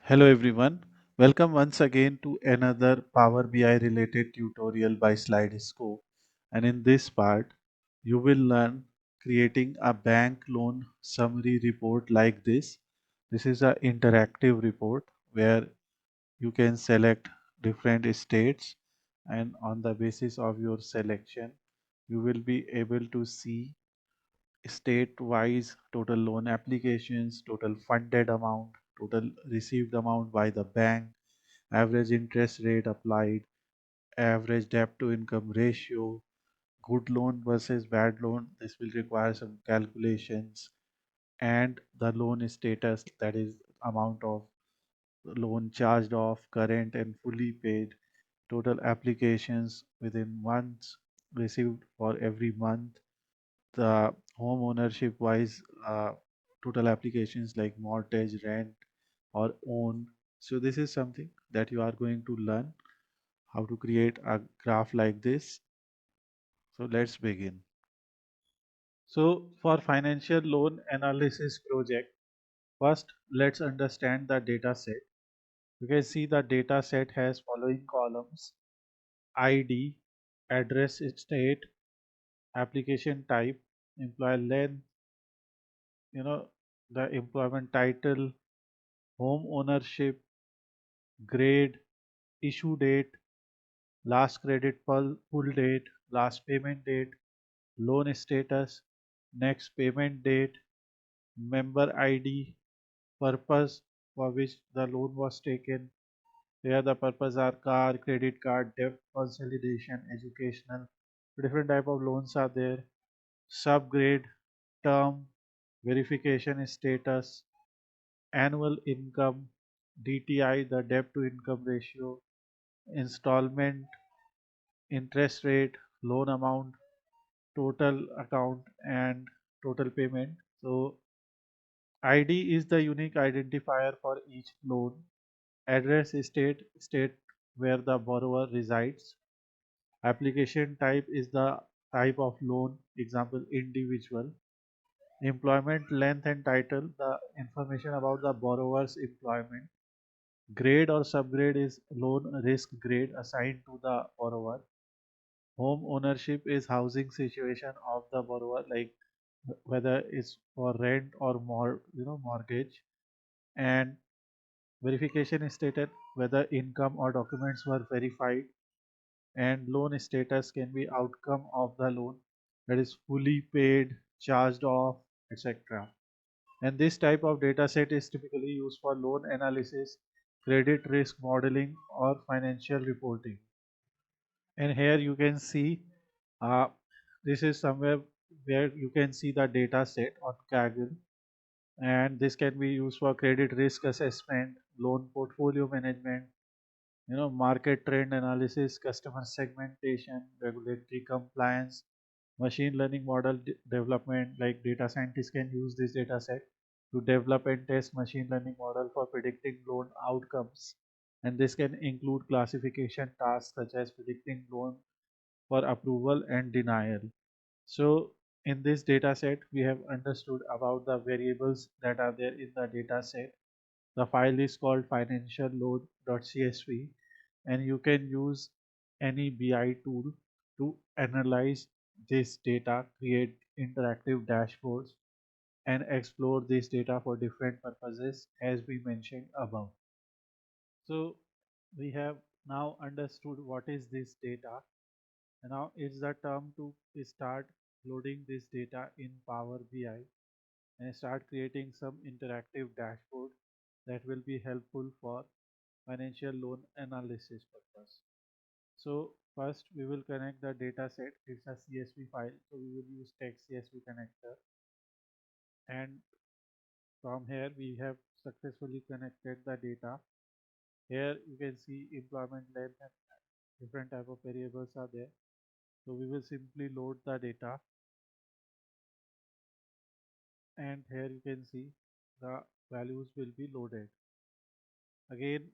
Hello everyone. Welcome once again to another Power BI related tutorial by Slidescope. And in this part, you will learn creating a bank loan summary report like this. This is an interactive report where you can select different states, and on the basis of your selection, you will be able to see state-wise total loan applications, total funded amount, total received amount by the bank, average interest rate applied, average debt to income ratio, good loan versus bad loan. This will require some calculations, and the loan status, that is amount of loan charged off, current and fully paid, total applications within months received for every month, the home ownership wise, total applications like mortgage, rent or own. So this is something that you are going to learn how to create a graph like this. So let's begin. So for financial loan analysis project, first let's understand the data set. You can see the data set has following columns: ID, address, state, application type, employer length, the employment title, home ownership, grade, issue date, last credit full date, last payment date, loan status, next payment date, member ID, purpose for which the loan was taken. Here the purpose are car, credit card, debt consolidation, educational. Different type of loans are there. Subgrade, term, verification status, annual income, DTI, the debt to income ratio, installment, interest rate, loan amount, total account and total payment. So ID is the unique identifier for each loan. Address is state where the borrower resides. Application type is the type of loan, example individual. Employment length and title, the information about the borrower's employment. Grade or subgrade is loan risk grade assigned to the borrower. Home ownership is housing situation of the borrower, like whether it's for rent or more, mortgage. And verification is stated whether income or documents were verified. And loan status can be outcome of the loan, that is fully paid, charged off, etc. And this type of data set is typically used for loan analysis, credit risk modeling, or financial reporting. And here you can see, uh, this is somewhere where you can see the data set on Kaggle, and this can be used for credit risk assessment, loan portfolio management, market trend analysis, customer segmentation, regulatory compliance, machine learning model development. Like data scientists can use this data set to develop and test machine learning model for predicting loan outcomes, and this can include classification tasks such as predicting loan for approval and denial. So in this data set, we have understood about the variables that are there in the data set. The file is called financialload.csv, and you can use any BI tool to analyze this data, create interactive dashboards, and explore this data for different purposes as we mentioned above. So we have now understood what is this data. Now it's the term to start loading this data in Power BI and start creating some interactive dashboard that will be helpful for financial loan analysis purpose. So first we will connect the data set. It's a CSV file, so we will use text CSV connector, and from here we have successfully connected the data. Here you can see employment length and different type of variables are there. So we will simply load the data, and here you can see the values will be loaded. Again,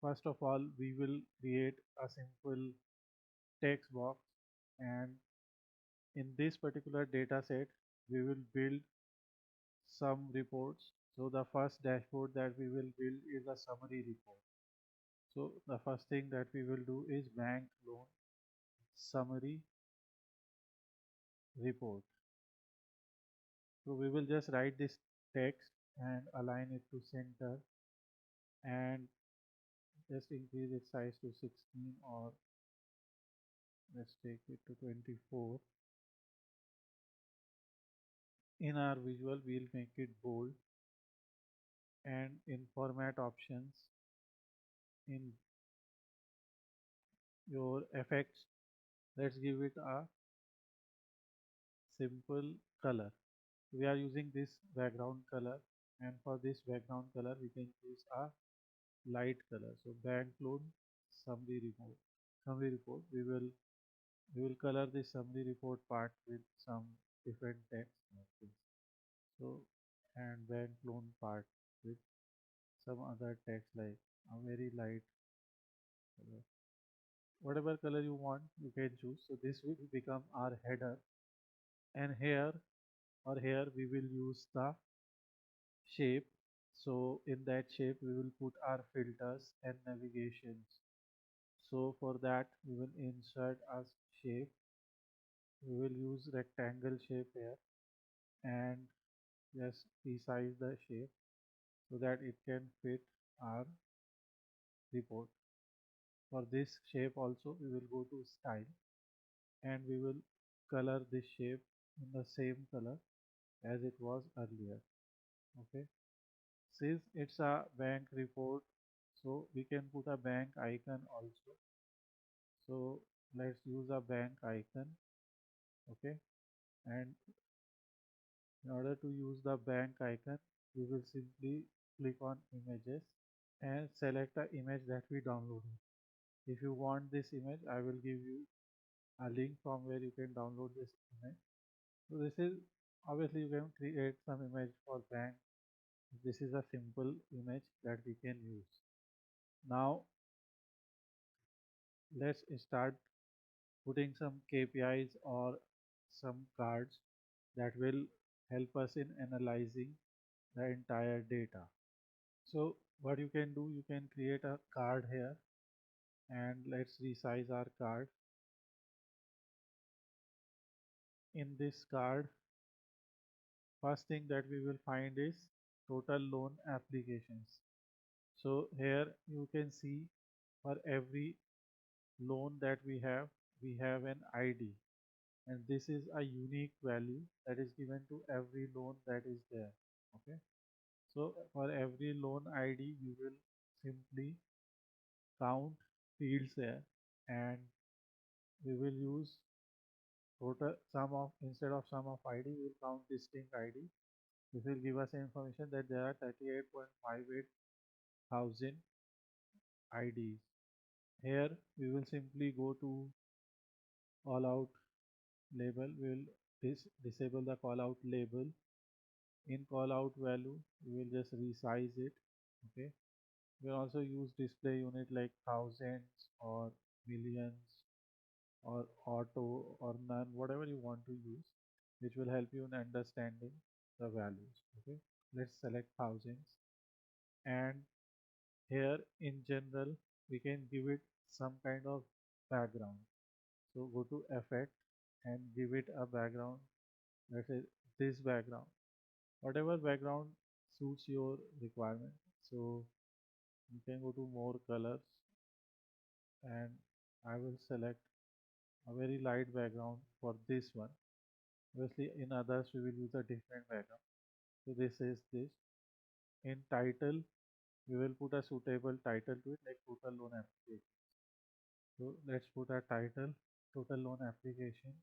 first of all, we will create a simple text box, and in this particular data set we will build some reports. So the first dashboard that we will build is a summary report. So the first thing that we will do is bank loan summary report. So we will just write this text and align it to center and just increase its size to 16, or let's take it to 24. In our visual, we'll make it bold, and in format options, in your effects, let's give it a simple color. We are using this background color, and for this background color we can choose a light color. So bank loan summary report. We will color the summary report part with some different text like this. So, and bank loan part with some other text like a very light color. Whatever color you want, you can choose. So this will become our header, and here we will use the shape. So in that shape we will put our filters and navigations. So for that we will insert a shape. We will use rectangle shape here and just resize the shape so that it can fit our report. For this shape also we will go to style, and we will color this shape in the same color as it was earlier. Okay, since it's a bank report, so we can put a bank icon also. So let's use a bank icon. Okay, and in order to use the bank icon, we will simply click on images and select the image that we downloaded. If you want this image, I will give you a link from where you can download this image. So this is, obviously you can create some image for bank. This is a simple image that we can use. Now let's start putting some KPIs or some cards that will help us in analyzing the entire data. So what you can do, you can create a card here, and let's resize our card. In this card, first thing that we will find is total loan applications. So here you can see for every loan that we have an ID, and this is a unique value that is given to every loan that is there. Okay, so for every loan ID we will simply count fields here, and we will use total sum of, instead of sum of ID we will count distinct ID. This will give us information that there are 38.58 thousand IDs. Here we will simply go to call out label. We will disable the call out label. In call out value we will just resize it. Okay, we will also use display unit like thousands or millions or auto or none, whatever you want to use, which will help you in understanding the values. Okay, let's select thousands, and here in general we can give it some kind of background. So go to effect and give it a background, let's say this background, whatever background suits your requirement. So you can go to more colors, and I will select a very light background for this one. Obviously in others we will use a different background. So this is this. In title we will put a suitable title to it, like total loan application. So let's put a title, total loan application,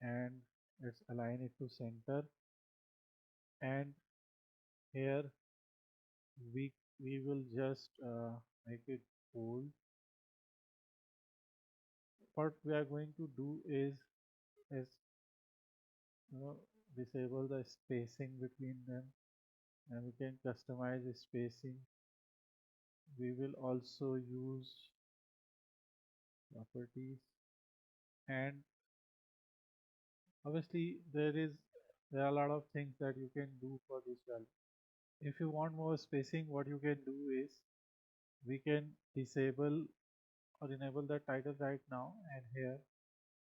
and let's align it to center. And here we will just make it bold. What we are going to do is you know, disable the spacing between them, and we can customize the spacing. We will also use properties, and obviously there are a lot of things that you can do for this value. If you want more spacing, what you can do is we can disable or enable the title right now, and here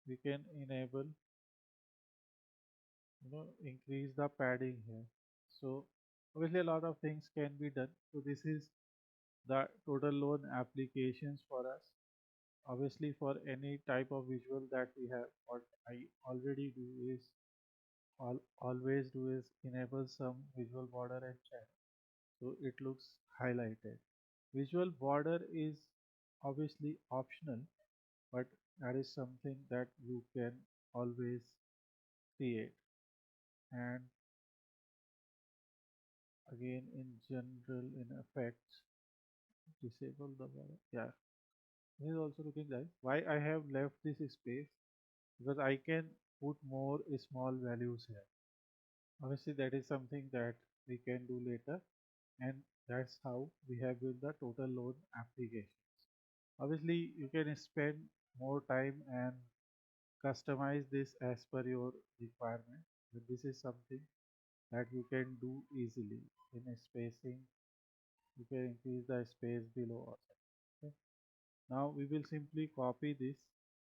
we can enable, increase the padding here. So obviously a lot of things can be done. So this is the total loan applications for us. Obviously for any type of visual that we have, what I already do is always do is enable some visual border and channel, so it looks highlighted. Visual border is obviously optional, but that is something that you can always create. And again, in general, in effects, disable the border. Yeah, this is also looking nice. Why I have left this space? Because I can put more small values here. Obviously that is something that we can do later, and that's how we have built the total loan applications. Obviously you can spend more time and customize this as per your requirement, but this is something that you can do easily. In a spacing, you can increase the space below also. Okay. Now we will simply copy this,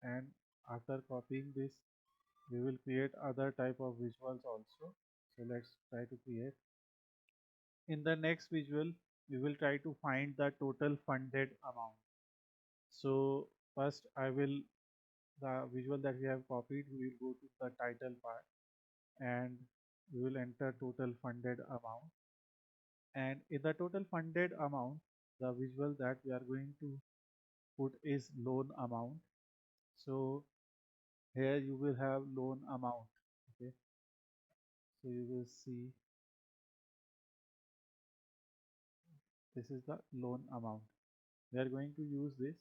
and after copying this we will create other type of visuals also. So let's try to create. In the next visual we will try to find the total funded amount. So first I will, the visual that we have copied, we will go to the title part and we will enter total funded amount. And in the total funded amount, the visual that we are going to put is loan amount. So here you will have loan amount. Okay, so you will see this is the loan amount. We are going to use this,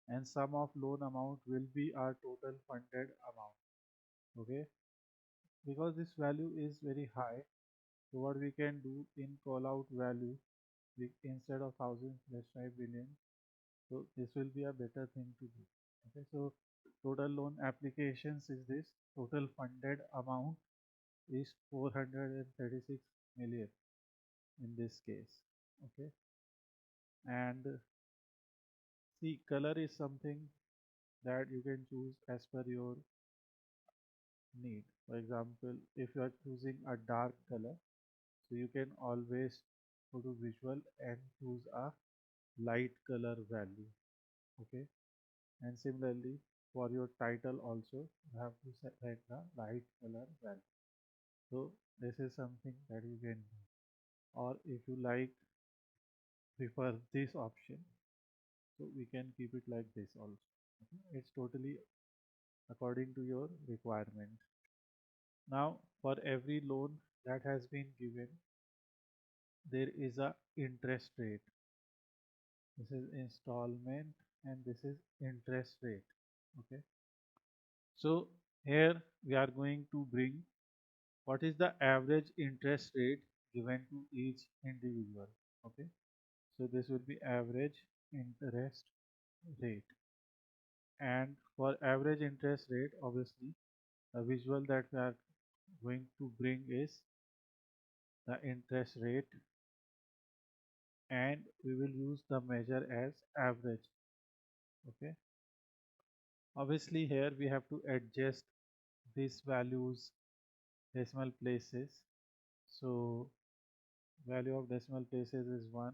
and sum of loan amount will be our total funded amount. Okay, because this value is very high, so what we can do in call out value, we, instead of thousands, let's try billion. So this will be a better thing to do. Okay, so total loan applications is this. Total funded amount is 436 million in this case. Okay, and see, color is something that you can choose as per your need. For example, if you are choosing a dark color, so you can always go to visual and choose a light color value. Okay, and similarly for your title also you have to select the light color value. So this is something that you can do, or if you like prefer this option, so we can keep it like this also. Okay? It's totally according to your requirement. Now for every loan that has been given, there is a interest rate. This is installment and this is interest rate. Okay, so here we are going to bring what is the average interest rate given to each individual. Okay, so this will be average interest rate, and for average interest rate, obviously the visual that we are going to bring is the interest rate, and we will use the measure as average. Okay, obviously here we have to adjust these values decimal places. So value of decimal places is 1,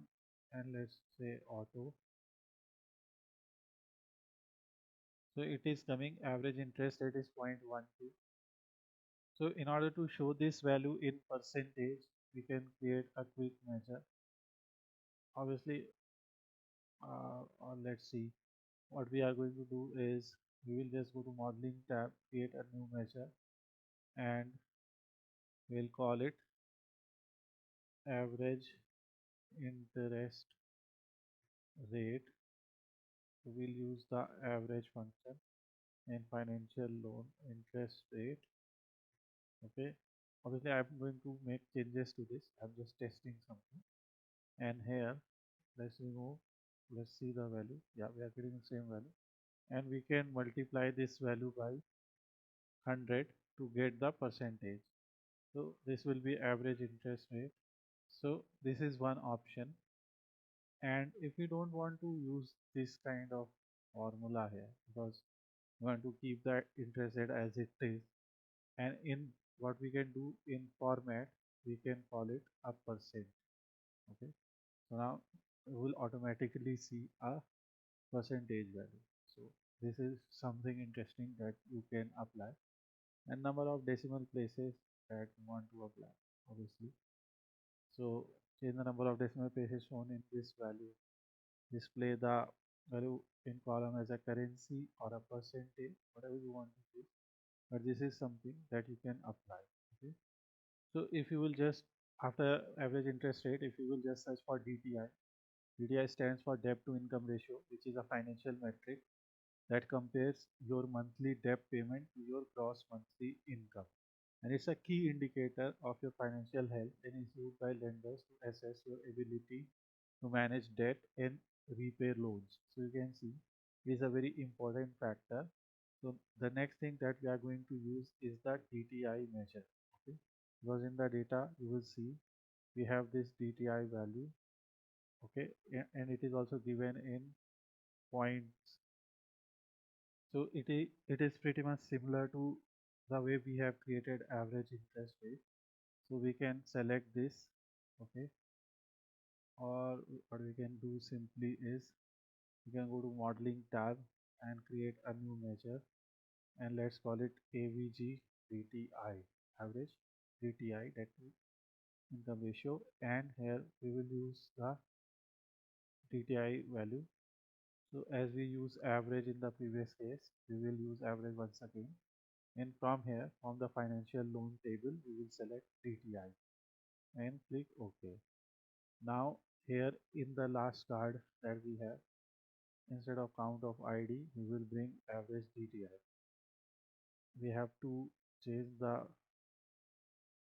and let's say auto. So it is coming average interest rate is 0.12. So in order to show this value in percentage, we can create a quick measure. Obviously, or let's see, what we are going to do is we will just go to modeling tab, create a new measure, and we'll call it average interest rate. So we'll use the average function in financial loan interest rate. Okay, obviously I'm going to make changes to this. I'm just testing something, and here let's remove, let's see the value. Yeah, we are getting the same value, and we can multiply this value by 100 to get the percentage. So this will be average interest rate. So this is one option. And if we don't want to use this kind of formula here, because we want to keep the interest rate as it is, and in what we can do in format, we can call it a percent. Okay, so now we will automatically see a percentage value. So this is something interesting that you can apply, and number of decimal places that you want to apply, obviously. So change the number of decimal places shown in this value. Display the value in column as a currency or a percentage, whatever you want to do. But this is something that you can apply. Okay. So if you will just, after average interest rate, if you will just search for DTI, DTI stands for debt to income ratio, which is a financial metric that compares your monthly debt payment to your gross monthly income. And it's a key indicator of your financial health and is used by lenders to assess your ability to manage debt and repay loans. So you can see it is a very important factor. So the next thing that we are going to use is the DTI measure. Okay, because in the data you will see we have this DTI value. Okay, and it is also given in points. So it is pretty much similar to the way we have created average interest rate. So we can select this. Okay, or what we can do simply is we can go to modeling tab and create a new measure, and let's call it AVG DTI, average DTI, that is income ratio, and here we will use the DTI value. So as we use average in the previous case, we will use average once again, and from here, from the financial loan table, we will select DTI and click OK. Now here in the last card that we have, instead of count of ID, we will bring average DTI. We have to change the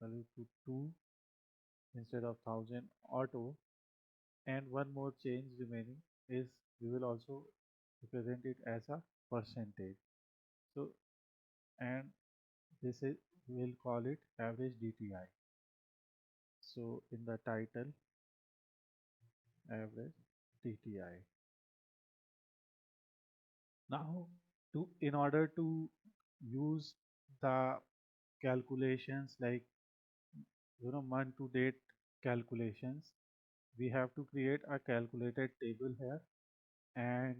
value to 2 instead of 1000 auto, and one more change remaining is we will also represent it as a percentage. So, and this is, we will call it average DTI. So in the title, average DTI. Now to, in order to use the calculations like month to date calculations, we have to create a calculated table here, and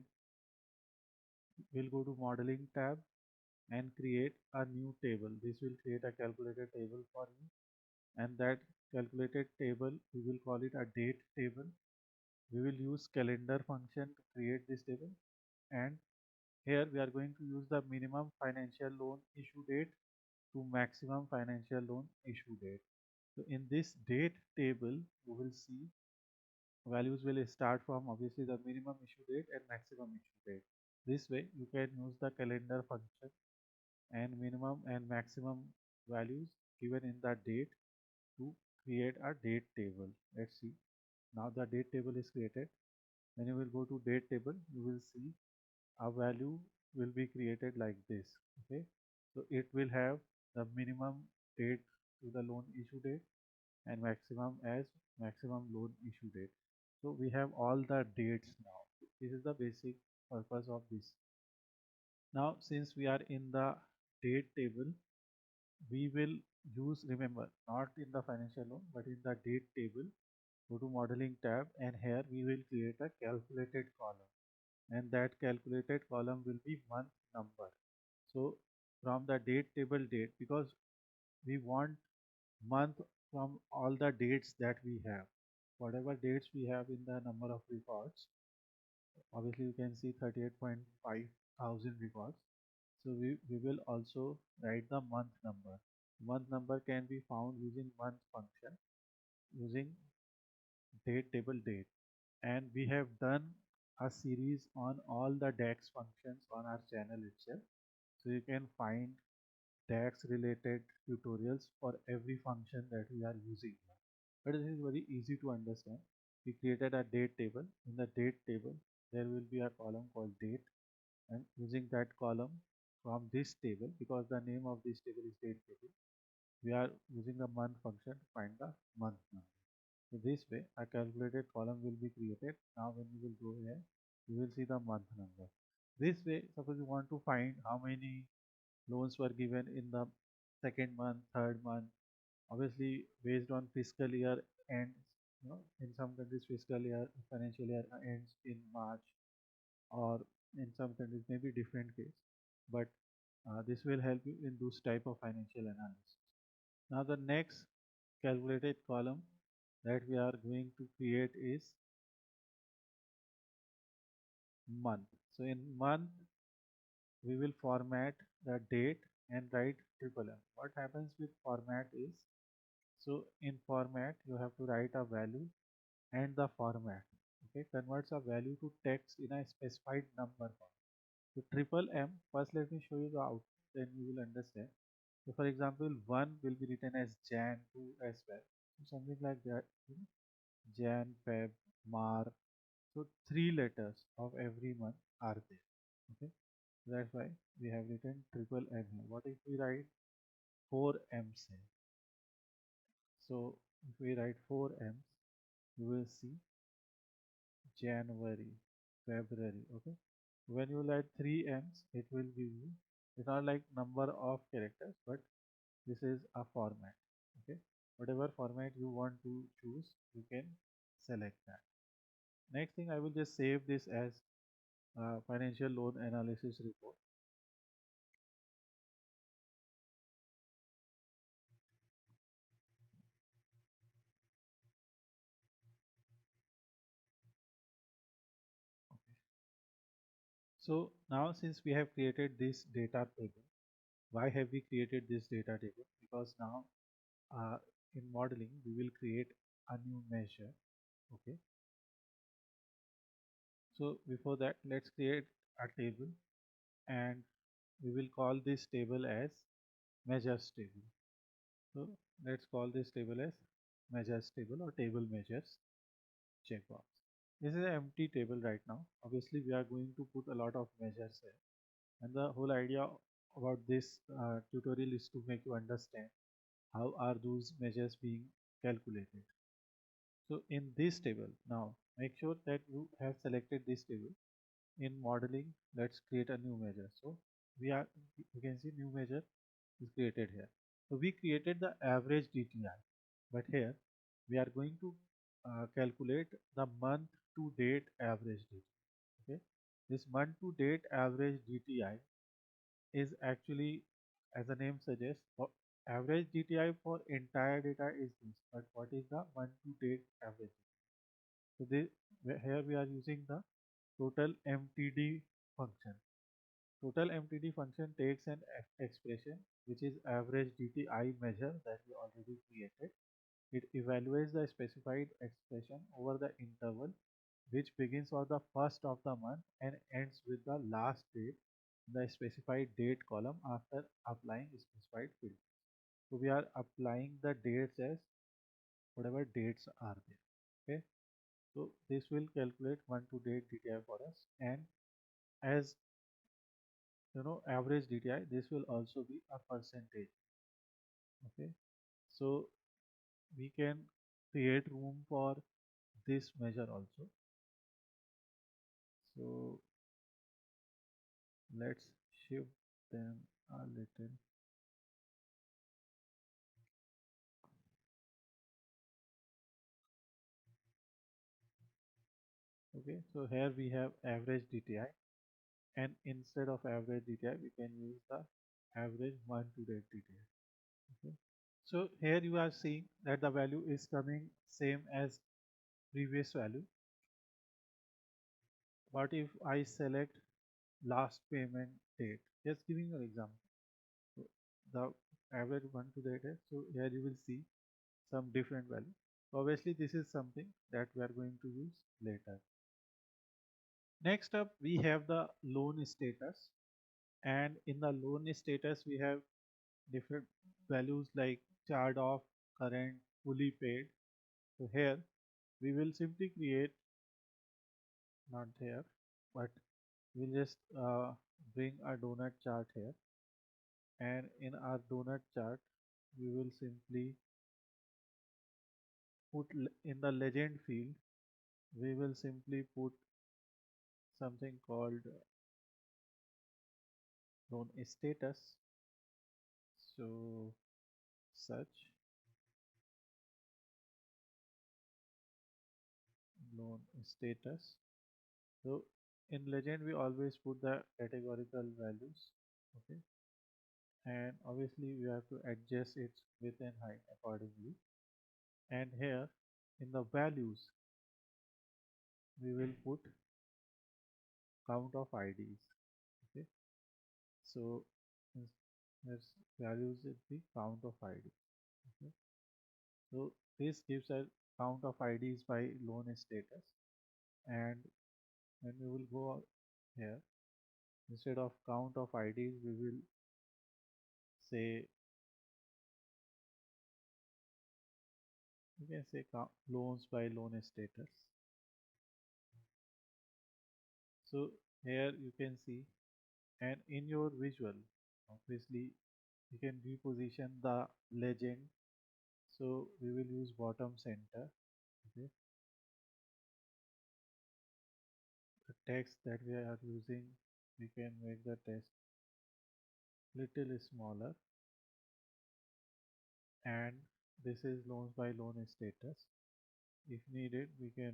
we'll go to modeling tab and create a new table. This will create a calculated table for you, and that calculated table we will call it a date table. We will use calendar function to create this table, and here we are going to use the minimum financial loan issue date to maximum financial loan issue date. So in this date table, we will see values will start from obviously the minimum issue date and maximum issue date. This way you can use the calendar function and minimum and maximum values given in the date to create a date table. Let's see. Now the date table is created. When you will go to date table, you will see a value will be created like this. Okay, so it will have the minimum date to the loan issue date and maximum as maximum loan issue date. So we have all the dates now. This is the basic purpose of this. Now since we are in the date table, we will use, remember, not in the financial loan but in the date table. Go to modeling tab, and here we will create a calculated column, and that calculated column will be month number. So from the date table date, because we want month from all the dates that we have, whatever dates we have in the number of records, obviously you can see 38.5 thousand records. So we will also write the month number. Month number can be found using month function, using date table date. And we have done a series on all the DAX functions on our channel itself. So you can find DAX related tutorials for every function that we are using here. But this is very easy to understand. We created a date table. In the date table, there will be a column called date, and using that column from this table, because the name of this table is date table, we are using the month function to find the month number. So this way, a calculated column will be created. Now when you will go here, you will see the month number. This way, suppose you want to find how many loans were given in the second month, third month, obviously based on fiscal year ends, in some countries fiscal year, financial year ends in March, or in some countries maybe different case, but this will help you in those type of financial analysis. Now the next calculated column that we are going to create is month. So in month we will format the date and write triple M. What happens with format is, so in format you have to write a value and the format, okay, converts a value to text in a specified number form. So triple M, first let me show you the output, then you will understand. So for example, 1 will be written as Jan, 2 as well. So something like that, Jan, Feb, Mar. So 3 letters of every month are there. Okay. That's why we have written triple M here. What if we write 4 M's here? So if we write 4 M's, you will see January, February. Okay. When you write 3 M's, it will give you, it's not like number of characters, but this is a format. Okay. Whatever format you want to choose, you can select that. Next thing, I will just save this as financial loan analysis report. So now since we have created this data table, why have we created this data table? Because now uh, in modeling, we will create a new measure. Okay. So before that, let's create a table and we will call this table as measures table. So let's call this table as measures table or table measures checkbox. This is an empty table right now. Obviously, we are going to put a lot of measures here. And the whole idea about this tutorial is to make you understand how are those measures being calculated. So in this table, now make sure that you have selected this table. In modeling, let's create a new measure. So you can see new measure is created here. So we created the average DTI, but here we are going to calculate the month to date average DTI. Okay, this month to date average DTI is actually, as the name suggests, for average DTI for entire data is this, but what is the month to date average? So here we are using the total MTD function. Total MTD function takes an expression which is average DTI measure that we already created. It evaluates the specified expression over the interval which begins on the first of the month and ends with the last date in the specified date column after applying specified field. So we are applying the dates as whatever dates are there. Okay. So this will calculate month to date DTI for us, and as average DTI, this will also be a percentage. Okay, so we can create room for this measure also. So let's shift them a little. Okay, so here we have average DTI, and instead of average DTI we can use the average month to date DTI. Okay, so here you are seeing that the value is coming same as previous value. What if I select last payment date? Just giving you an example. So the average one to the date. So here you will see some different value. Obviously, this is something that we are going to use later. Next up, we have the loan status, and in the loan status, we have different values like charged off, current, fully paid. So here we will simply create, not here, but we'll just bring a donut chart here, and in our donut chart we will simply in the legend field, we will simply put something called loan status. So search loan status. So in legend, we always put the categorical values. Okay, and obviously we have to adjust its width and height accordingly. And here in the values, we will put count of IDs. Okay, so let's values is the count of ID. Okay, so this gives a count of IDs by loan status. And when we will go here, instead of count of IDs, we will say, you can say loans by loan status. So here you can see, and in your visual, obviously you can reposition the legend. So we will use bottom center. Okay, the text that we are using, we can make the text little smaller. And this is loans by loan status. If needed, we can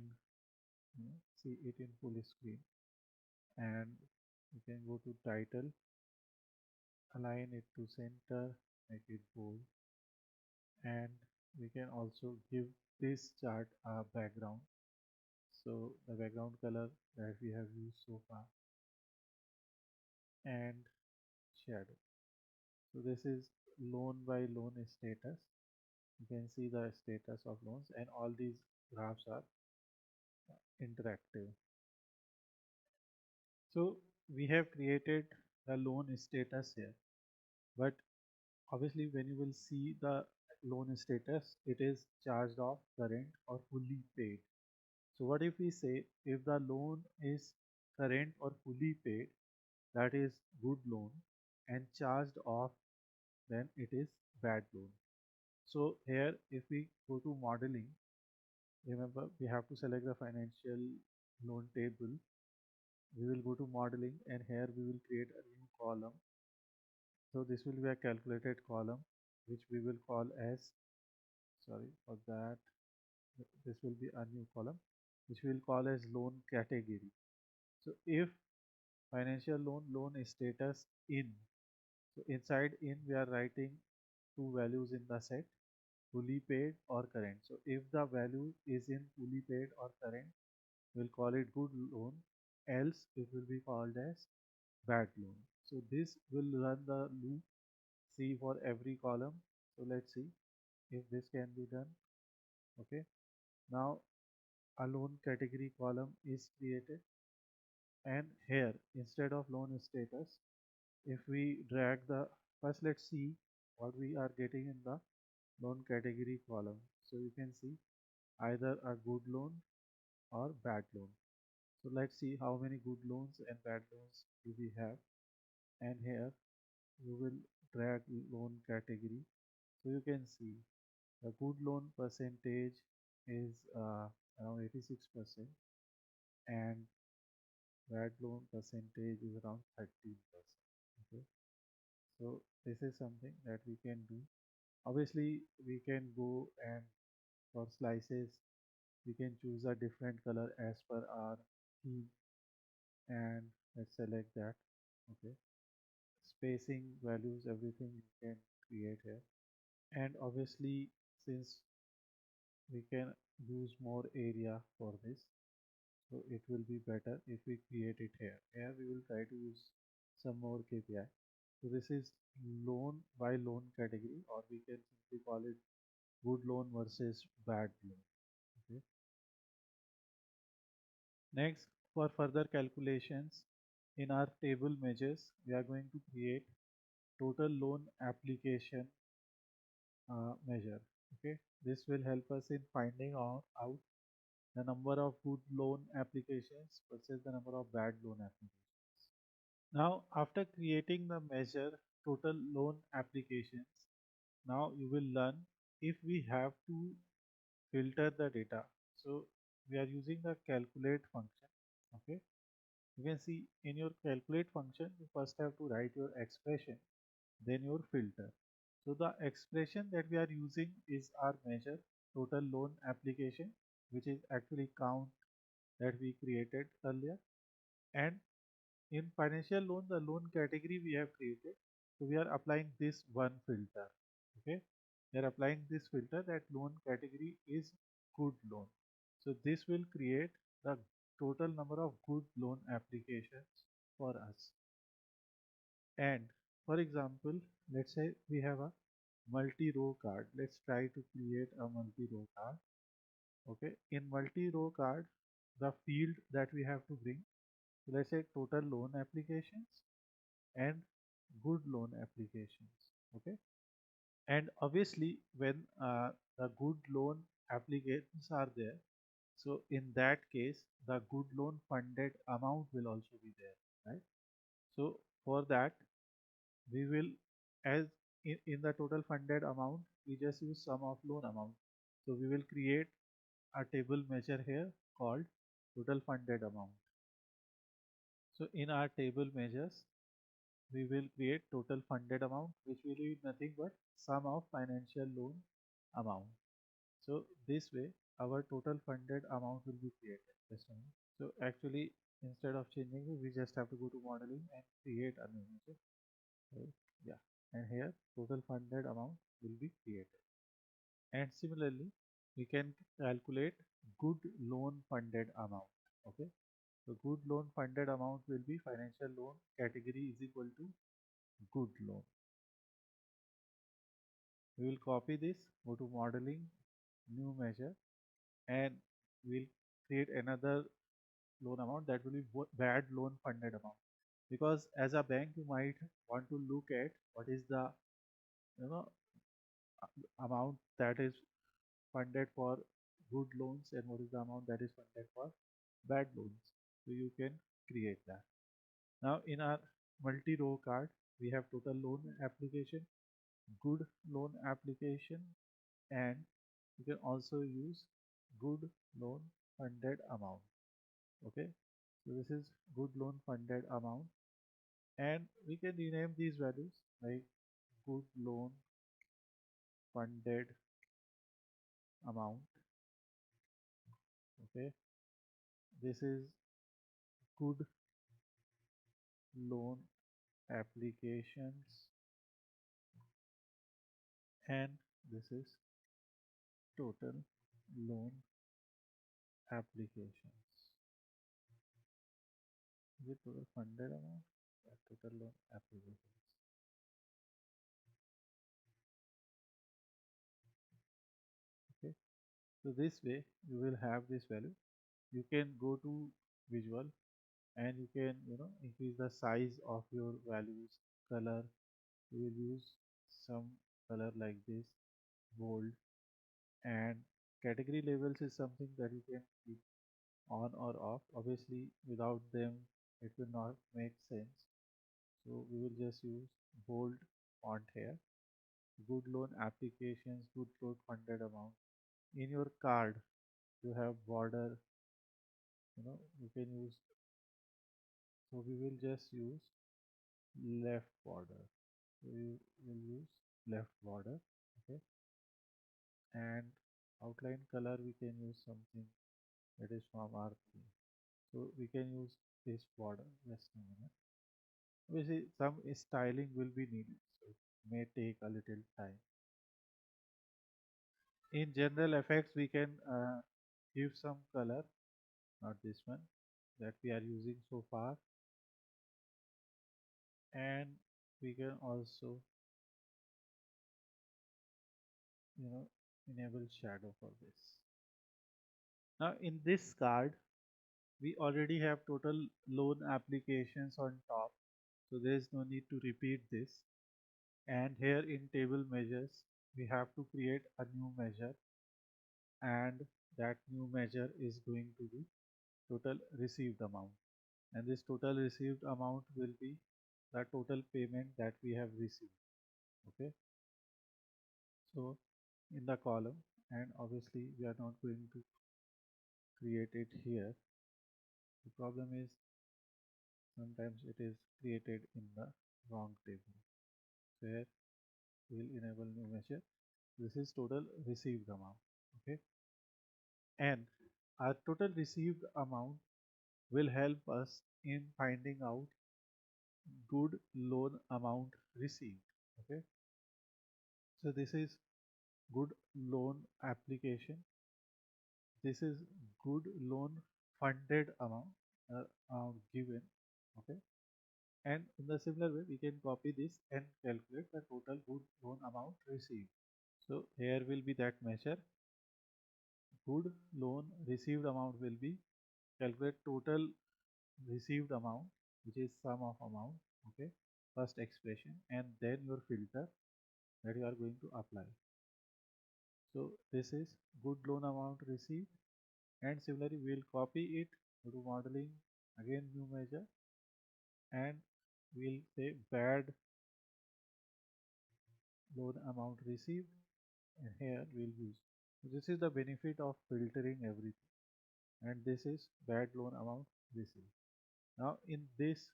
see it in full screen. And we can go to title, align it to center, make it bold. And we can also give this chart a background. So the background color that we have used so far, and shadow. So this is loan by loan status. You can see the status of loans, and all these graphs are interactive. So we have created the loan status here, but obviously when you will see the loan status, it is charged off, current, or fully paid. So what if we say if the loan is current or fully paid, that is good loan, and charged off, then it is bad loan. So here if we go to modeling, remember we have to select the financial loan table. We will go to modeling, and here we will create a new column. So this will be a calculated column which we will call as, sorry for that, this will be a new column which we will call as loan category. So if financial loan status in, so inside in we are writing two values in the set, fully paid or current. So if the value is in fully paid or current, we'll call it good loan, else it will be called as bad loan. So this will run the loop C for every column. So let's see if this can be done. Okay, now a loan category column is created, and here instead of loan status, if we drag the, first let's see what we are getting in the loan category column. So you can see either a good loan or bad loan. So let's see how many good loans and bad loans do we have. And here you will drag loan category. So you can see the good loan percentage is around 86%, and bad loan percentage is around 13%. Okay, so this is something that we can do. Obviously we can go and for slices we can choose a different color as per our theme, and let's select that. Okay, spacing values, everything you can create here. And obviously since we can use more area for this, so it will be better if we create it here. Here we will try to use some more KPI. So this is loan by loan category, or we can simply call it good loan versus bad loan. Okay, next, for further calculations, in our table measures we are going to create total loan application measure. Okay, this will help us in finding out the number of good loan applications versus the number of bad loan applications. Now after creating the measure total loan applications, now you will learn if we have to filter the data. So we are using the calculate function. Okay, you can see in your calculate function you first have to write your expression, then your filter. So the expression that we are using is our measure total loan application, which is actually count that we created earlier. And in financial loan, the loan category we have created, so we are applying this one filter. Okay, we are applying this filter that loan category is good loan. So this will create the total number of good loan applications for us. And for example, let's say we have a multi-row card. Let's try to create a multi-row card. Okay, in multi-row card, the field that we have to bring, so let's say total loan applications and good loan applications. Okay, and obviously when the good loan applications are there, so in that case the good loan funded amount will also be there, right? So for that we will, as in the total funded amount, we just use sum of loan amount. So we will create a table measure here called total funded amount. So in our table measures we will create total funded amount, which will be nothing but sum of financial loan amount. So this way our total funded amount will be created. Just a minute. So actually instead of changing it, we just have to go to modeling and create a new measure. Right? Yeah, and here total funded amount will be created. And similarly, we can calculate good loan funded amount. Okay, so good loan funded amount will be financial loan category is equal to good loan. We will copy this, go to modeling, new measure, and we'll create another loan amount that will be bad loan funded amount. Because as a bank, you might want to look at what is the you know amount that is funded for good loans and what is the amount that is funded for bad loans. So you can create that. Now in our multi-row card, we have total loan application, good loan application, and you can also use good loan funded amount. Okay, so this is good loan funded amount, and we can rename these values like good loan funded amount. Okay, this is good loan applications, and this is total loan applications. Is it total funded amount? Yeah, total loan applications. Okay, so this way you will have this value. You can go to visual and you can increase the size of your values. Color, you will use some color like this, bold. And category labels is something that you can keep on or off. Obviously without them it will not make sense, so we will just use bold font here. Good loan applications, good loan funded amount. In your card you have border, you can use, so we will just use left border. So we will use left border. Okay, and outline color we can use something that is from our theme. So we can use this border. Just a minute. Obviously some styling will be needed, so it may take a little time. In general effects we can give some color, not this one that we are using so far, and we can also enable shadow for this. Now in this card we already have total loan applications on top, so there is no need to repeat this. And here in table measures we have to create a new measure, and that new measure is going to be total received amount, and this total received amount will be the total payment that we have received. Okay, so in the column and obviously we are not going to create it here. The problem is sometimes it is created in the wrong table. So here we'll enable new measure. This is total received amount. Okay, and our total received amount will help us in finding out good loan amount received. Okay, so this is good loan application. This is good loan funded amount given. Okay, and in the similar way we can copy this and calculate the total good loan amount received. So here will be that measure. Good loan received amount will be calculate total received amount, which is sum of amount. Okay, first expression, and then your filter that you are going to apply. So this is good loan amount received, and similarly we will copy it, go to modeling, again new measure, and we'll say bad loan amount received, and here we'll use. So this is the benefit of filtering everything, and this is bad loan amount received. Now in this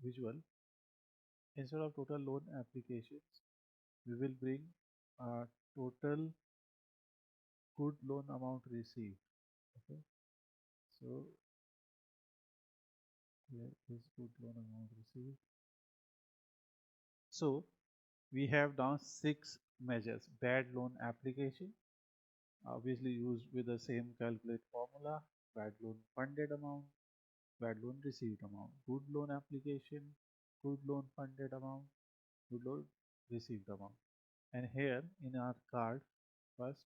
visual, instead of total loan applications, we will bring total good loan amount received. Okay, so here is good loan amount received. So we have now 6 measures. Bad loan application, obviously used with the same calculate formula. Bad loan funded amount, bad loan received amount. Good loan application, good loan funded amount, good loan received amount. And here in our card, first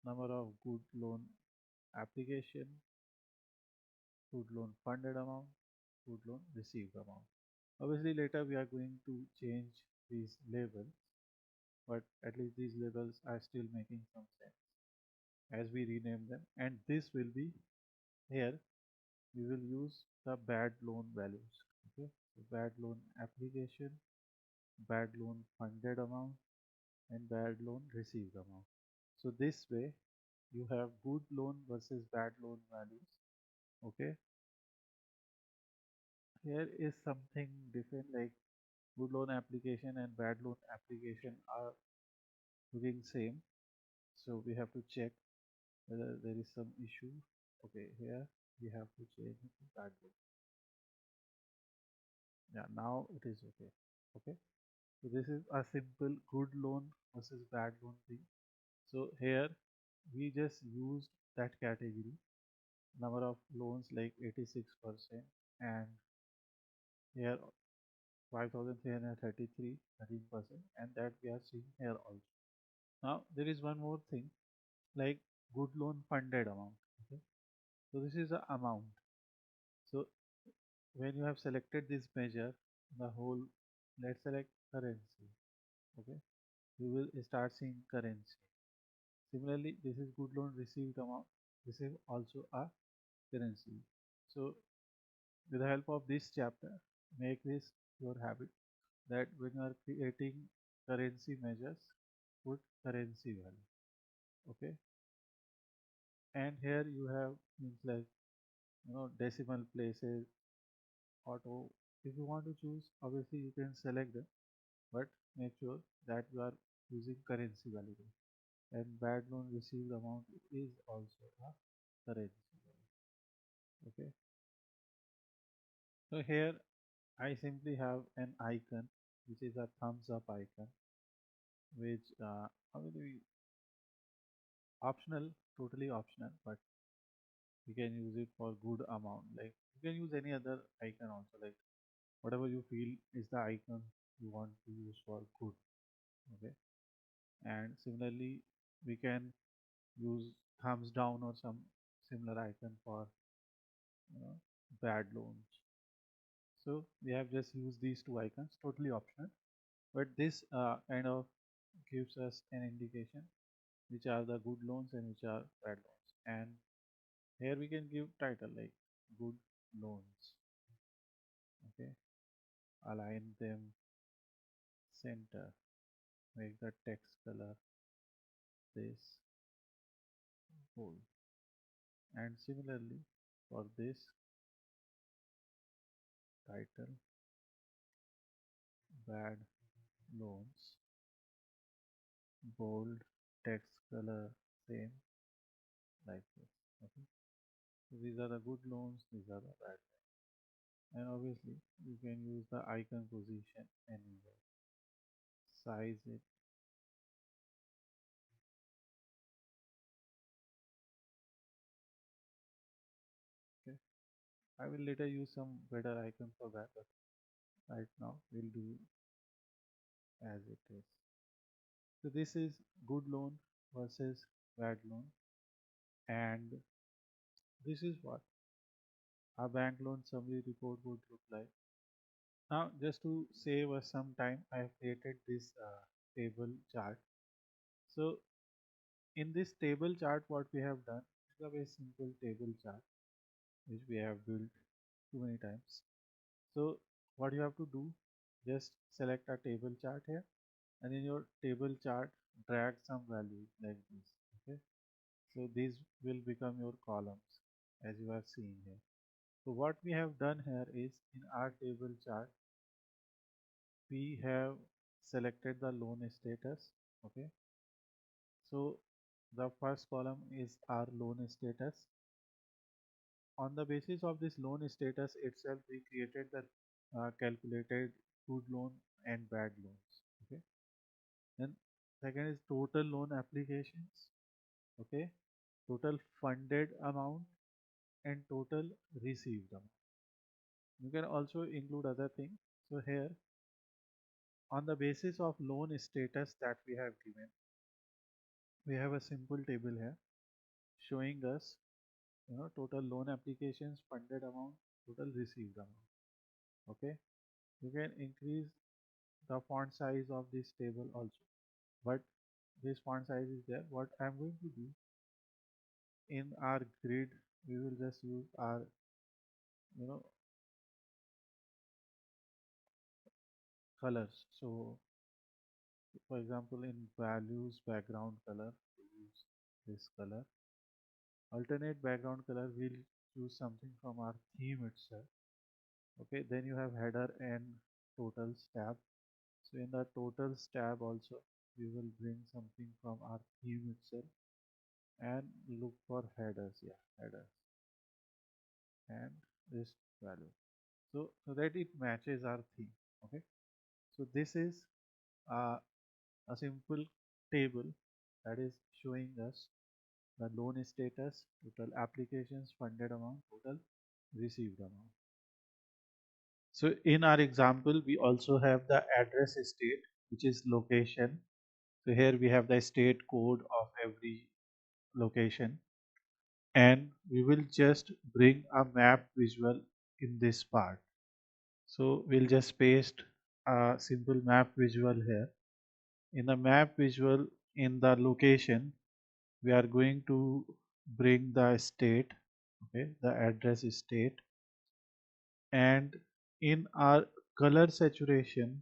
number of good loan application, good loan funded amount, good loan received amount. Obviously later we are going to change these labels, but at least these labels are still making some sense as we rename them. And this will be here, we will use the bad loan values. Okay, so bad loan application, bad loan funded amount, and bad loan received amount. So this way you have good loan versus bad loan values. Okay, here is something different, like good loan application and bad loan application are looking same, so we have to check whether there is some issue. Okay, here we have to change it to bad loan. Yeah, now it is okay. Okay, so this is a simple good loan versus bad loan thing. So here we just used that category, number of loans like 86%, and here 5333, 13%, and that we are seeing here also. Now there is one more thing, like good loan funded amount. Okay, so this is the amount. So when you have selected this measure, the whole, let's select currency. Okay, you will start seeing currency. Similarly, this is good loan received amount. This is also a currency. So with the help of this chapter, make this your habit that when you are creating currency measures, put currency value. Okay, and here you have means like decimal places, auto. If you want to choose, obviously you can select them, but make sure that you are using currency value. And bad loan received amount is also a currency value. Okay, so here I simply have an icon which is a thumbs up icon, which obviously optional, totally optional, but you can use it for good amount. Like you can use any other icon also, like whatever you feel is the icon you want to use for good. Okay, and similarly we can use thumbs down or some similar icon for bad loans. So we have just used these two icons, totally optional, but this kind of gives us an indication which are the good loans and which are bad loans. And here we can give title like good loans. Okay, align them center, make the text color this bold. And similarly for this title, bad loans, bold, text color same, like this. Okay, so these are the good loans, these are the bad loans. And obviously you can use the icon position anywhere, size it. Okay, I will later use some better icon for that, but right now we'll do as it is. So this is good loan versus bad loan, and this is what our bank loan summary report would look like. Now, just to save us some time, I have created this table chart. So, in this table chart, what we have done is a very simple table chart which we have built too many times. So, what you have to do, just select a table chart here, and in your table chart, drag some values like this. Okay, so these will become your columns as you are seeing here. So, what we have done here is in our table chart, we have selected the loan status. Okay, so the first column is our loan status. On the basis of this loan status itself, we created the calculated good loan and bad loans. Okay, then second is total loan applications. Okay, total funded amount and total received amount. You can also include other things. So here, on the basis of loan status that we have given, we have a simple table here showing us total loan applications, funded amount, total received amount. Okay, you can increase the font size of this table also, but this font size is there. What I'm going to do, in our grid we will just use our you know colors. So for example, in values background color, we'll use this color. Alternate background color, we'll choose something from our theme itself. Okay, then you have header and totals tab. So in the totals tab also, we will bring something from our theme itself and look for headers. Yeah, headers and this value. So that it matches our theme. Okay. So this is uh, a simple table that is showing us the loan status, total applications, funded amount, total received amount. So in our example, we also have the address state, which is location. So here we have the state code of every location, and we will just bring a map visual in this part. So we'll just paste a simple map visual here. In the map visual, in the location, we are going to bring the state, okay, the address state, and in our color saturation,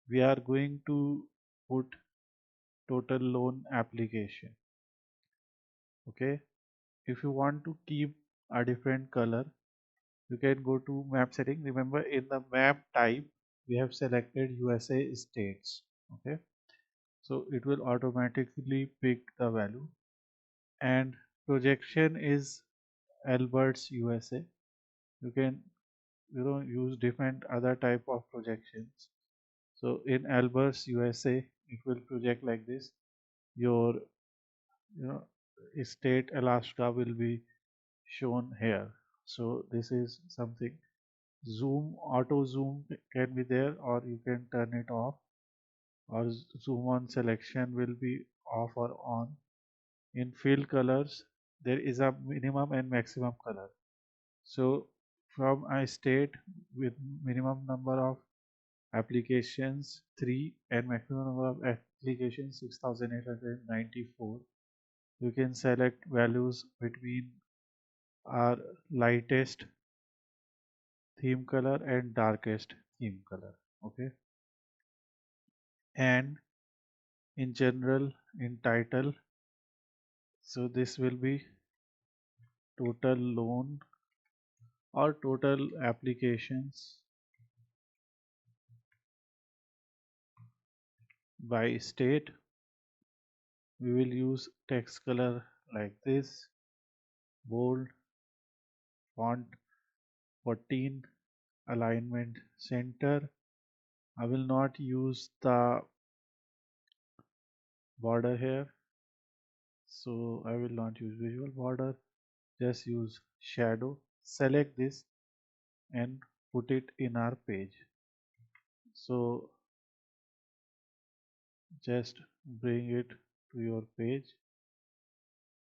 we are going to put total loan application. Okay, if you want to keep a different color, you can go to map setting. Remember, in the map type we have selected USA states. Okay, so it will automatically pick the value, and projection is Alberts USA. You can use different other type of projections. So in Alberts USA, it will project like this. Your state Alaska will be shown here. So this is something. Zoom, auto zoom can be there, or you can turn it off, or zoom on selection will be off or on. In fill colors, there is a minimum and maximum color. So from a state with minimum number of applications 3 and maximum number of applications 6894, you can select values between our lightest theme color and darkest theme color. Okay, and in general, in title, so this will be total loan or total applications by state. We will use text color like this, bold, font 14, alignment center. I will not use the border here, so I will not use visual border, just use shadow. Select this and put it in our page. So just bring it to your page.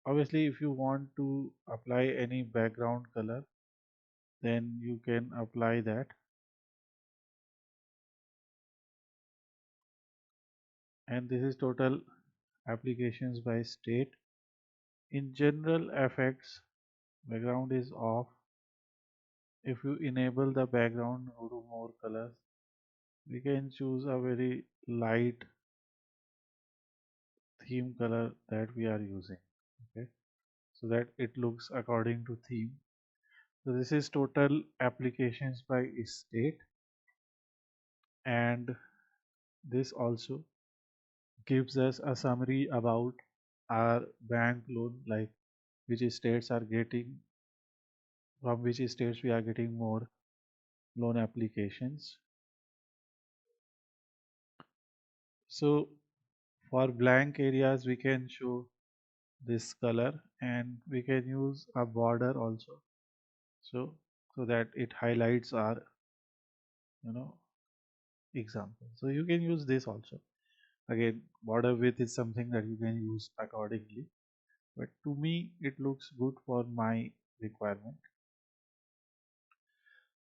Obviously, if you want to apply any background color, then you can apply that. And this is total applications by state. In general effects, background is off. If you enable the background, go to more colors. We can choose a very light theme color that we are using. Okay, so that it looks according to theme. So this is total applications by state, and this also gives us a summary about our bank loan, like which states are getting, from which states we are getting more loan applications. So for blank areas we can show this color, and we can use a border also, so that it highlights our you know example. So you can use this also. Again, border width is something that you can use accordingly, but to me it looks good for my requirement.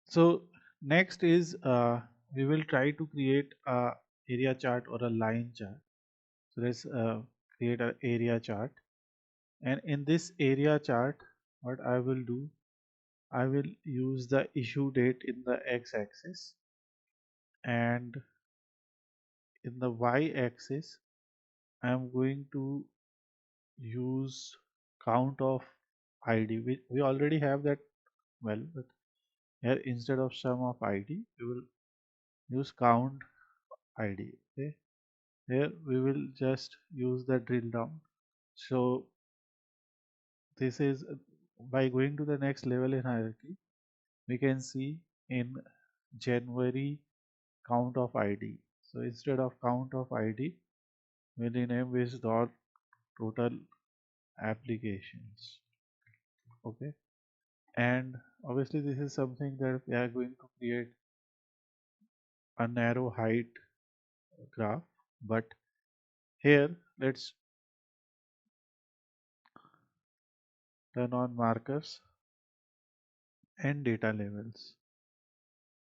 So next is we will try to create a area chart or a line chart. So let's create an area chart, and in this area chart what I will do, I will use the issue date in the x-axis, and in the y-axis I am going to use count of ID. We already have that, well, but here instead of sum of ID we will use count ID. Okay, here we will just use the drill down. So this is by going to the next level in hierarchy, we can see in January count of ID. So instead of count of ID, we rename this dot total applications. Okay, and obviously this is something that we are going to create a narrow height graph, but here let's turn on markers and data labels.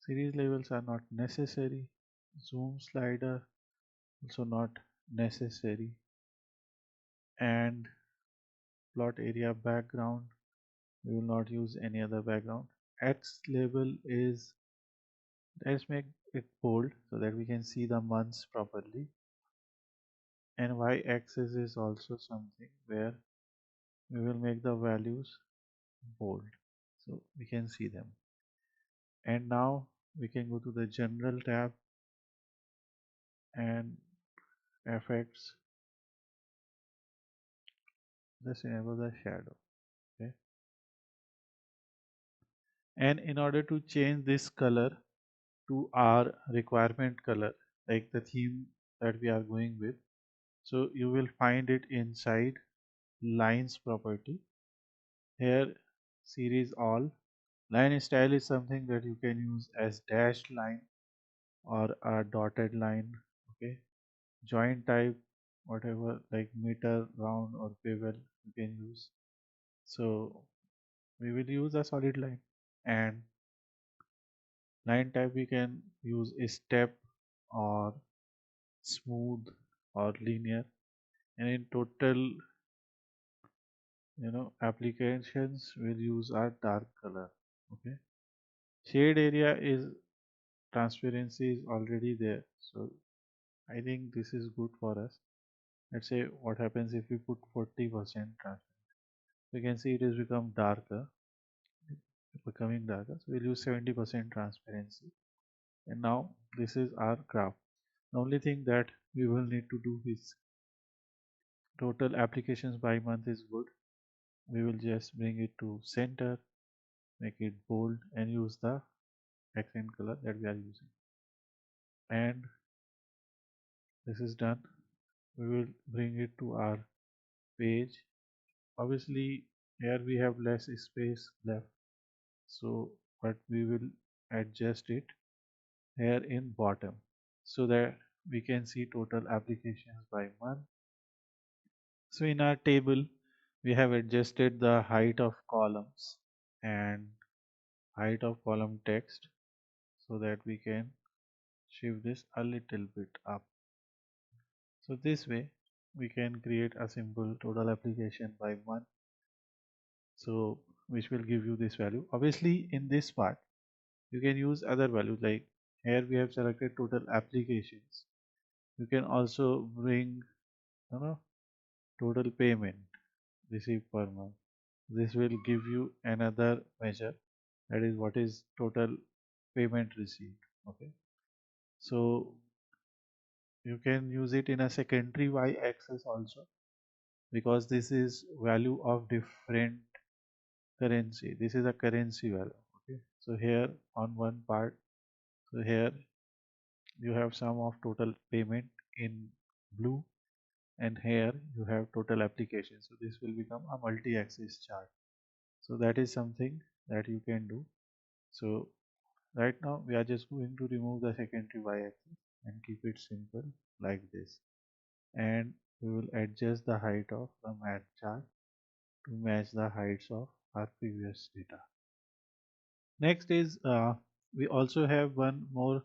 Series labels are not necessary. Zoom slider also not necessary, and plot area background, we will not use any other background. X label is, let's make it bold so that we can see the months properly, and y axis is also something where we will make the values bold so we can see them. And now we can go to the general tab and effects, just enable the shadow. Okay, and in order to change this color to our requirement color, like the theme that we are going with, so you will find it inside lines property. Here series all, line style is something that you can use as dashed line or a dotted line. Okay, join type, whatever, like meter, round or bevel you can use. So we will use a solid line, and line type we can use a step or smooth or linear. And in total applications will use our dark color. Okay, shade area is, transparency is already there, so I think this is good for us. Let's say what happens if we put 40% transparent. We can see it is becoming darker. So we'll use 70% transparency. And now this is our graph. The only thing that we will need to do is total applications by month is good. We will just bring it to center, make it bold, and use the accent color that we are using. And this is done. We will bring it to our page. Obviously here we have less space left, so but we will adjust it here in bottom so that we can see total applications by month. So in our table we have adjusted the height of columns and height of column text so that we can shift this a little bit up. So this way we can create a simple total application by month, so which will give you this value. Obviously in this part you can use other values, like here we have selected total applications. You can also bring, you know, total payment received per month. This will give you another measure, that is what is total payment received. Okay, so you can use it in a secondary y-axis also, because this is value of different currency. This is a currency value. Okay, so here on one part, so here you have sum of total payment in blue, and here you have total application. So this will become a multi-axis chart. So that is something that you can do. So right now we are just going to remove the secondary y-axis and keep it simple like this, and we will adjust the height of the mat chart to match the heights of our previous data. Next is we also have one more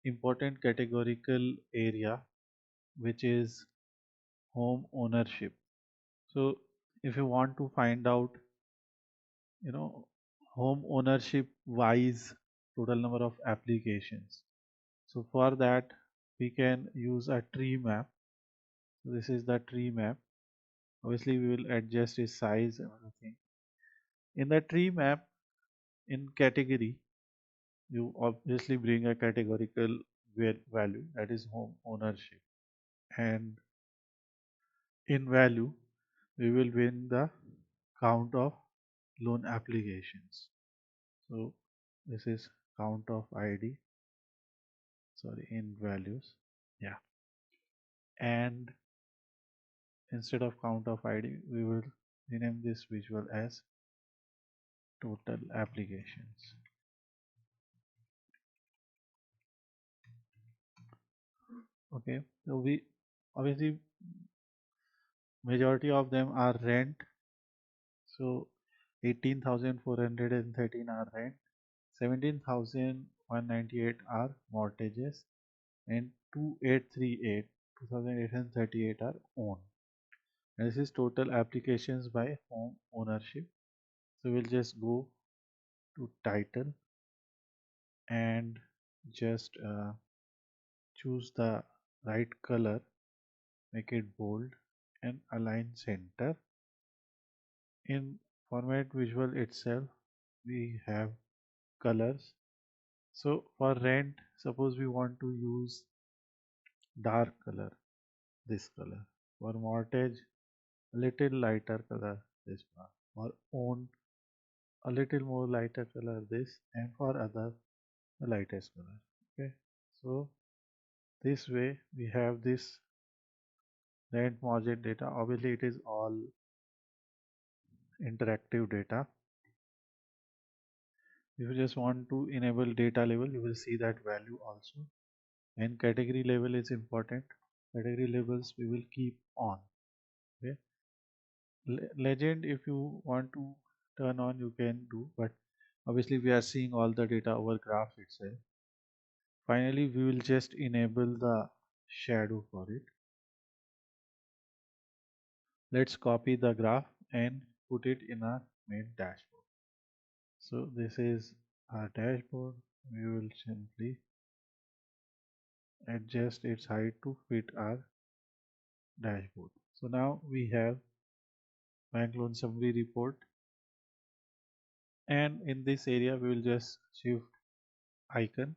important categorical area, which is home ownership. So if you want to find out, you know, home ownership wise total number of applications, so for that we can use a tree map. So this is the tree map. Obviously we will adjust its size and everything. In the tree map, in category, you obviously bring a categorical value, that is home ownership, and in value we will bring the count of loan applications. So this is count of ID, sorry, in values. Yeah, and instead of count of ID we will rename this visual as total applications. Okay, so we obviously majority of them are rent. So 18,413 are rent, 17,198 are mortgages, and 2,838 are owned. And this is total applications by home ownership. So we'll just go to title and just choose the right color, make it bold, and align center. In format visual itself we have colors. So for rent, suppose we want to use dark color, this color. For mortgage, a little lighter color, this one. For own, a little more lighter color, this, and for other, the lightest color. Okay, so this way we have this rent mortgage data. Obviously it is all interactive data. If you just want to enable data label, you will see that value also. And category label is important. Category labels we will keep on. Okay, legend, if you want to turn on, you can do, but obviously we are seeing all the data over graph itself. Finally we will just enable the shadow for it. Let's copy the graph and put it in our main dashboard. So this is our dashboard. We will simply adjust its height to fit our dashboard. So now we have bank loan summary report, and in this area we will just shift icon.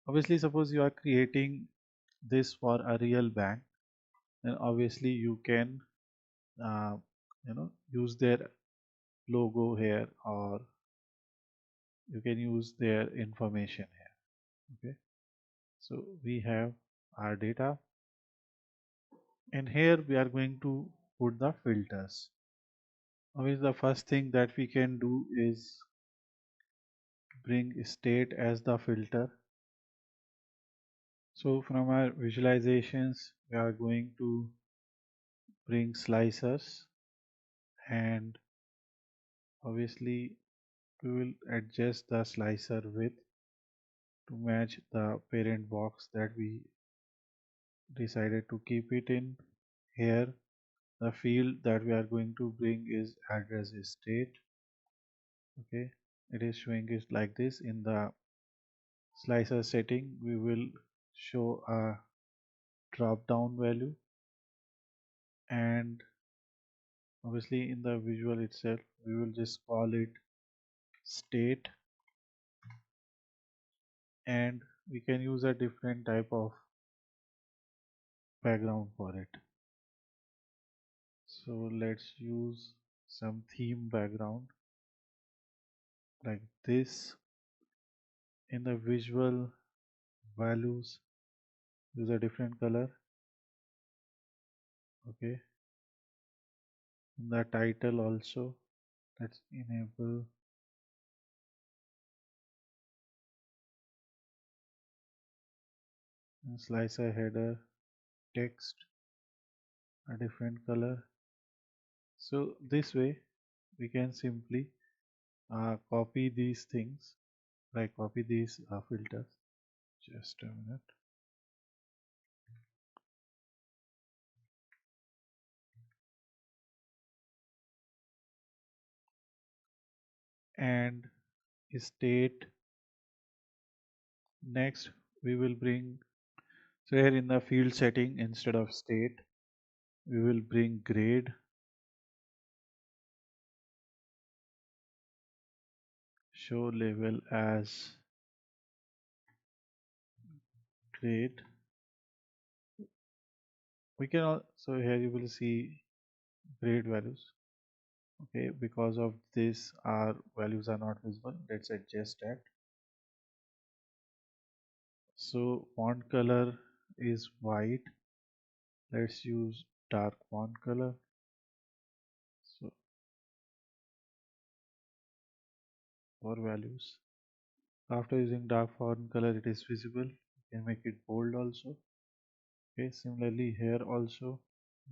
Obviously, suppose you are creating this for a real bank, then obviously you can uh, use their logo here, or you can use their information here. Okay, so we have our data, and here we are going to put the filters. Obviously, the first thing that we can do is bring state as the filter. So from our visualizations we are going to bring slicers, and obviously we will adjust the slicer width to match the parent box that we decided to keep it in. Here the field that we are going to bring is address state. Okay, it is showing it like this. In the slicer setting we will show a drop down value, and obviously in the visual itself we will just call it state, and we can use a different type of background for it. So let's use some theme background like this. In the visual values use a different color. Okay, in the title also let's enable slicer header text a different color. So this way we can simply copy these things, like copy these filters. Just a minute. And state. Next we will bring, so here in the field setting instead of state we will bring grade, show label as grade. We can also, here you will see grade values. Okay, because of this our values are not visible. Let's adjust that. So font color is white. Let's use dark font color. So for values, after using dark font color it is visible. You can make it bold also. Okay, similarly here also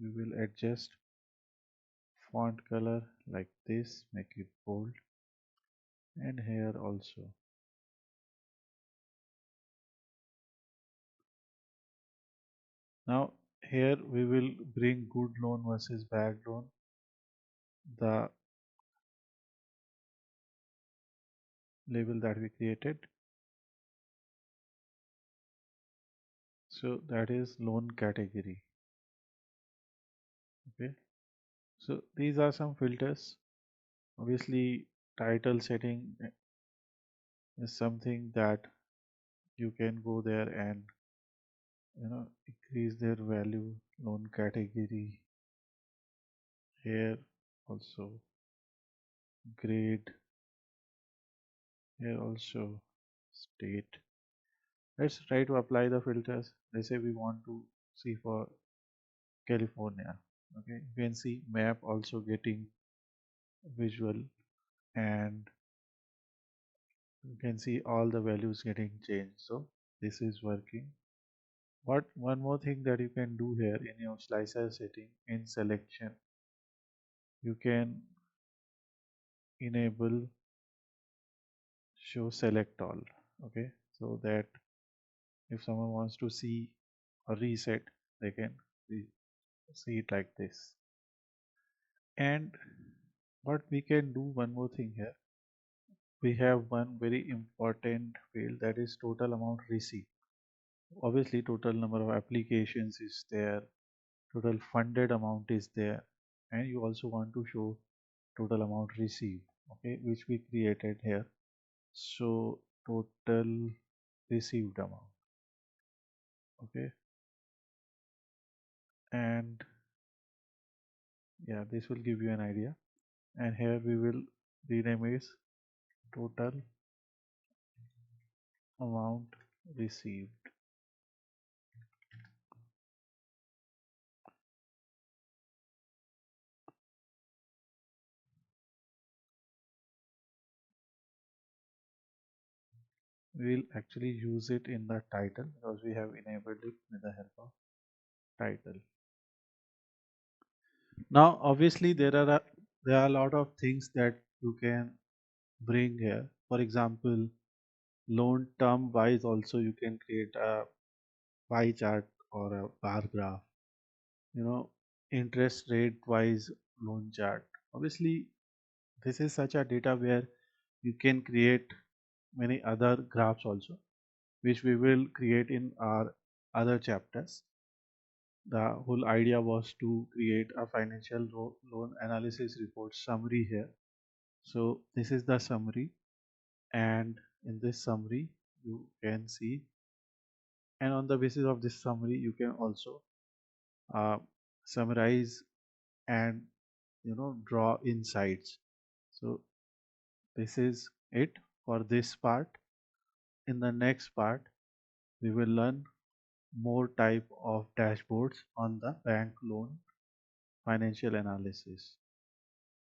we will adjust font color like this, make it bold, and here also. Now here we will bring good loan versus bad loan, the label that we created. So that is loan category. Okay, so these are some filters. Obviously title setting is something that you can go there and increase their value. Loan category, here also grade, here also state. Let's try to apply the filters. Let's say we want to see for California. Okay, you can see map also getting visual, and you can see all the values getting changed. So this is working. But one more thing that you can do here in your slicer setting, in selection you can enable show select all. Okay, so that if someone wants to see or reset, they can see it like this. And what we can do, one more thing here, we have one very important field, that is total amount received. Obviously total number of applications is there, total funded amount is there, and you also want to show total amount received, okay, which we created here. So total received amount, okay, and yeah, this will give you an idea. And here we will rename is total amount received. We'll actually use it in the title because we have enabled it with the help of title. Now obviously there are a lot of things that you can bring here. For example, loan term wise also you can create a pie chart or a bar graph, you know, interest rate wise loan chart. Obviously this is such a data where you can create many other graphs also, which we will create in our other chapters. The whole idea was to create a financial loan analysis report summary here. So this is the summary, and in this summary you can see, and on the basis of this summary you can also uh, summarize and draw insights. So this is it for this part. In the next part we will learn more type of dashboards on the bank loan financial analysis.